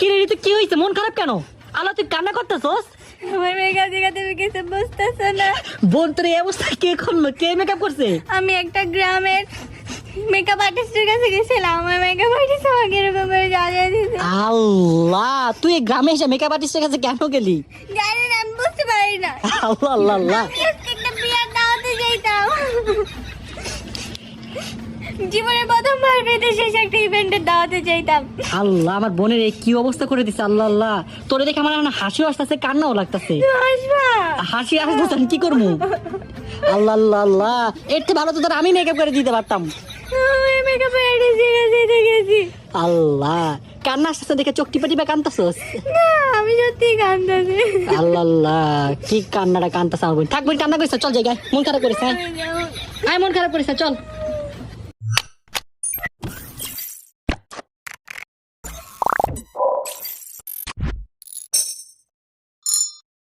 কি রে ঋতু, কি হয়েছে? মন খারাপ কেন? আল্লাহ, তুই কান্না করতেছস? আমার মেকআপ দেখে তুমি কিছু বুঝতেছো না। বোন, তোর এই অবস্থা কে করলো? কে মেকআপ করছে? আমি একটা গ্রামের মেকআপ আর্টিস্টের কাছে গেছিলাম। আমার মেকআপ আর্টিস্ট আমাকে এরকম করে জ্বালিয়ে দিয়েছে। আল্লাহ, তুই এই গ্রামে এসে মেকআপ আর্টিস্টের কাছে কেন গেলি? জানি না, আমি বুঝতে পারি না। আল্লাহ আল্লাহ আল্লাহ। আমি আজকে একটা বিয়ের দাওয়াতে যাইতাম। জীবনের প্রথমবার বিদেশে এসে একটা ইভেন্টের দাওয়াতে যাইতাম। আল্লাহ, আমার বোনের এই কি অবস্থা করে দিছে। আল্লাহ আল্লাহ, তোরে দেখে আমার এখন হাসিও আসতেছে, কান্নাও লাগতেছে। আসবা হাসি আসতেছে, আমি কি করবো? আল্লাহ আল্লাহ আল্লাহ, এর থেকে ভালো তো তোর আমি মেকআপ করে দিতে পারতাম। আমি মেকআপ আর্টিস্টের কাছে গেছি। আল্লাহ, কান্না আসতেছে দেখে চোখ টিপা টিপা কান্দতেছস। না, আমি সত্যি কাঁদতেছি। আল্লাহ আল্লাহ, কি কান্নাটা কান্দতেছে আমার বোন। থাক বোন, কান্না করিস না, চল জায়গায়। মন খারাপ করিস, হ্যাঁ? আয়, মন খারাপ করিস না, চল।